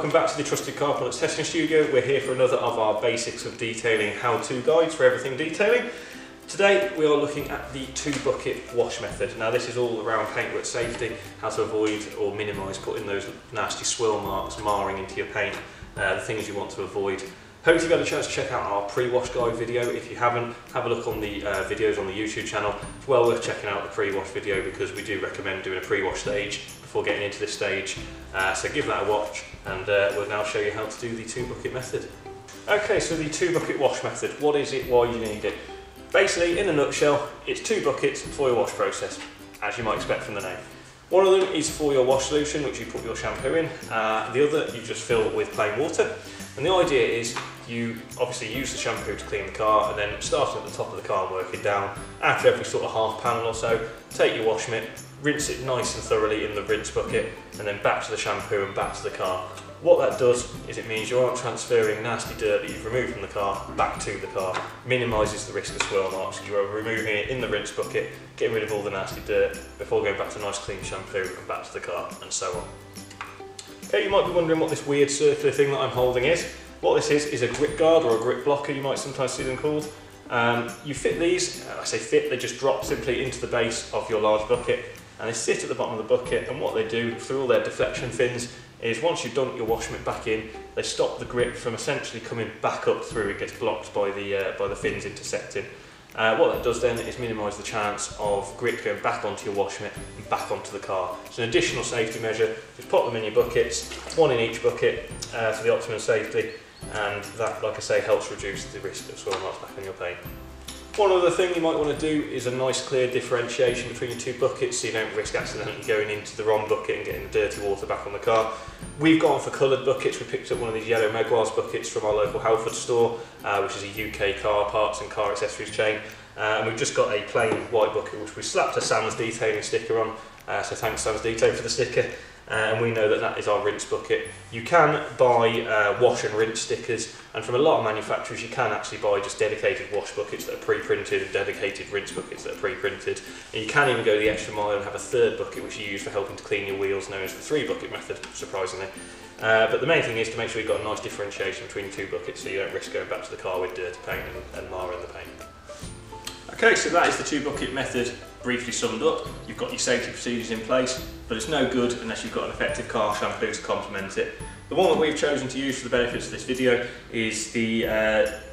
welcome back to the Trusted Car Products Testing Studio. We're here for another of our basics of detailing how-to guides for everything detailing. Today we are looking at the 2-bucket wash method. Now this is all around paintwork safety, how to avoid or minimise putting those nasty swirl marks marring into your paint, the things you want to avoid. Hope you've had a chance to check out our pre-wash guide video. If you haven't, have a look on the videos on the YouTube channel. It's well worth checking out the pre-wash video because we do recommend doing a pre-wash stage before getting into this stage. So give that a watch and we'll now show you how to do the 2-bucket method. Okay, so the 2-bucket wash method. What is it, why you need it? Basically, in a nutshell, it's 2 buckets for your wash process, as you might expect from the name. One of them is for your wash solution, which you put your shampoo in. The other you just fill with plain water. And the idea is you obviously use the shampoo to clean the car and then starting at the top of the car and working down. After every sort of half panel or so, take your wash mitt, rinse it nice and thoroughly in the rinse bucket and then back to the shampoo and back to the car. What that does is it means you aren't transferring nasty dirt that you've removed from the car back to the car. Minimises the risk of swirl marks. You are removing it in the rinse bucket, getting rid of all the nasty dirt before going back to nice clean shampoo and back to the car and so on. Okay, you might be wondering what this weird circular thing that I'm holding is. What this is a grip guard or a grip blocker, you might sometimes see them called. You fit these, I say fit, they just drop simply into the base of your large bucket and they sit at the bottom of the bucket, and what they do through all their deflection fins is once you've dumped your wash mitt back in, they stop the grip from essentially coming back up through. It gets blocked by the fins intersecting. What that does then is minimise the chance of grip going back onto your wash mitt and back onto the car. So an additional safety measure, just pop them in your buckets, one in each bucket for the optimum safety, and that, like I say, helps reduce the risk of swirl marks back on your paint. One other thing you might want to do is a nice clear differentiation between your 2 buckets so you don't risk accidentally going into the wrong bucket and getting the dirty water back on the car. We've gone for coloured buckets. We picked up one of these yellow Meguiar's buckets from our local Halford store, which is a UK car parts and car accessories chain. And we've just got a plain white bucket which we slapped a Sam's Detailing sticker on, so thanks Sam's Detailing for the sticker. And we know that that is our rinse bucket. You can buy wash and rinse stickers, and from a lot of manufacturers you can actually buy just dedicated wash buckets that are pre-printed and dedicated rinse buckets that are pre-printed. And you can even go the extra mile and have a 3rd bucket which you use for helping to clean your wheels, known as the 3-bucket method, surprisingly. But the main thing is to make sure you've got a nice differentiation between 2 buckets so you don't risk going back to the car with dirty paint and marring the paint. Okay, so that is the 2-bucket method briefly summed up. You've got your safety procedures in place, but it's no good unless you've got an effective car shampoo to complement it. The one that we've chosen to use for the benefits of this video is the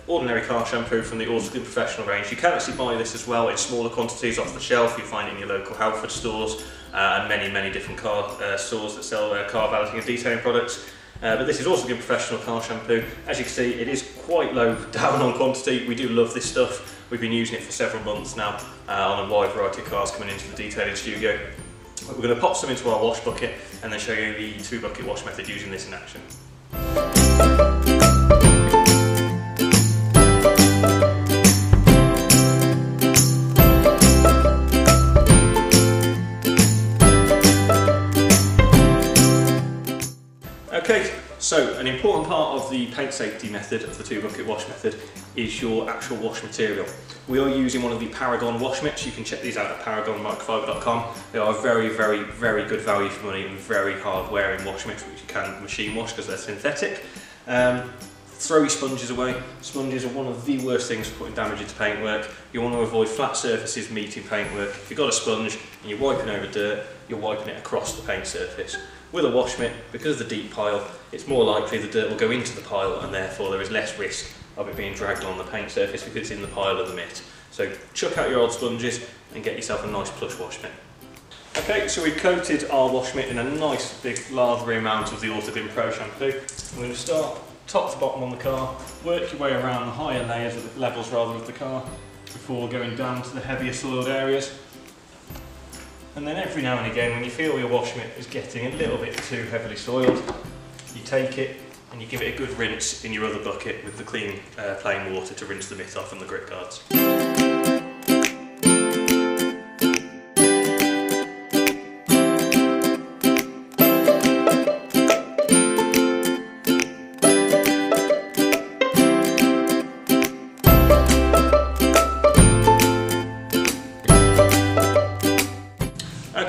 ordinary car shampoo from the Autoglym Professional range. You can actually buy this as well in smaller quantities off the shelf. You find it in your local Halford stores and many different car stores that sell car valeting and detailing products. But this is also Autoglym Professional car shampoo. As you can see, it is quite low down on quantity. We do love this stuff. We've been using it for several months now on a wide variety of cars coming into the detailing studio. We're going to pop some into our wash bucket and then show you the 2-bucket wash method using this in action. Okay, so an important part of the paint safety method of the 2-bucket wash method is your actual wash material. We are using one of the Paragon wash mitts. You can check these out at paragonmicrofiber.com. They are very good value for money and very hard wearing wash mitts which you can machine wash because they're synthetic. Throw your sponges away. Sponges are one of the worst things for putting damage into paintwork. You want to avoid flat surfaces meeting paintwork. If you've got a sponge and you're wiping over dirt, you're wiping it across the paint surface. With a wash mitt, because of the deep pile, it's more likely the dirt will go into the pile and therefore there is less risk of it being dragged on the paint surface because it's in the pile of the mitt. So chuck out your old sponges and get yourself a nice plush wash mitt. Okay, so we've coated our wash mitt in a nice big lathery amount of the Autoglym Pro shampoo. I'm going to start top to bottom on the car, work your way around the higher layers of the levels rather of the car before going down to the heavier soiled areas. And then every now and again, when you feel your wash mitt is getting a little bit too heavily soiled, you take it and you give it a good rinse in your other bucket with the clean plain water to rinse the mitt off and the grip guards.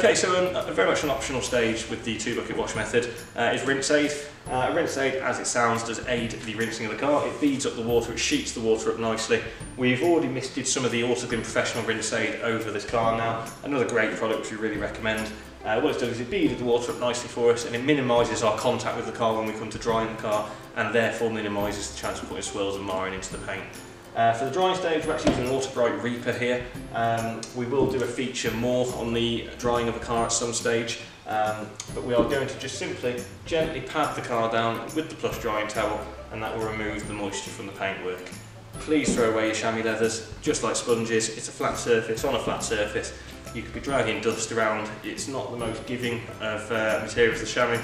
Okay, so very much an optional stage with the 2-bucket wash method is rinse aid. Rinse aid, as it sounds, does aid the rinsing of the car. It beads up the water, it sheets the water up nicely. We've already misted some of the Autoglym Professional Rinse Aid over this car now. Another great product which we really recommend. What it's done is it beaded the water up nicely for us, and it minimises our contact with the car when we come to drying the car, and therefore minimises the chance of putting swirls and marring into the paint. For the drying stage, we're actually using an Autobright Reaper here. We will do a feature more on the drying of the car at some stage, but we are going to just simply gently pad the car down with the plush drying towel, and that will remove the moisture from the paintwork. Please throw away your chamois leathers, just like sponges. It's a flat surface on a flat surface. You could be dragging dust around. It's not the most giving of materials, the chamois.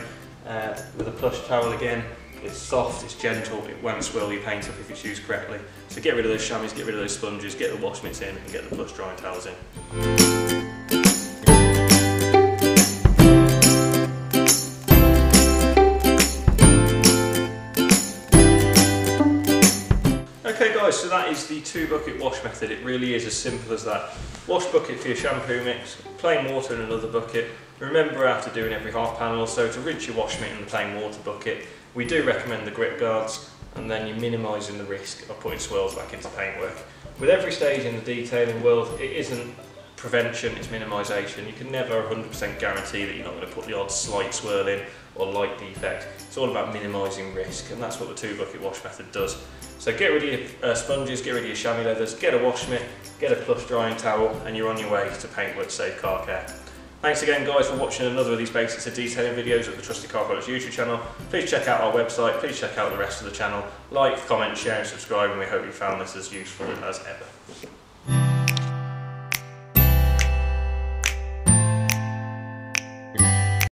With a plush towel again, it's soft, it's gentle, it won't swirl your paint up if it's used correctly. So get rid of those chamois, get rid of those sponges, get the wash mitts in and get the plush drying towels in. Okay guys, so that is the 2-bucket wash method. It really is as simple as that. Wash bucket for your shampoo mix, plain water in another bucket. Remember after doing every half panel or so to rinse your wash mitt in the plain water bucket. We do recommend the grip guards, and then you're minimising the risk of putting swirls back into paintwork. With every stage in the detailing world, it isn't prevention, it's minimisation. You can never 100% guarantee that you're not going to put the odd slight swirl in or light defect. It's all about minimising risk, and that's what the 2-bucket wash method does. So get rid of your sponges, get rid of your chamois leathers, get a wash mitt, get a plush drying towel, and you're on your way to paintwork safe car care. Thanks again guys for watching another of these basics of detailing videos at the Trusted Car Products YouTube channel. Please check out our website, please check out the rest of the channel. Like, comment, share and subscribe, and we hope you found this as useful as ever.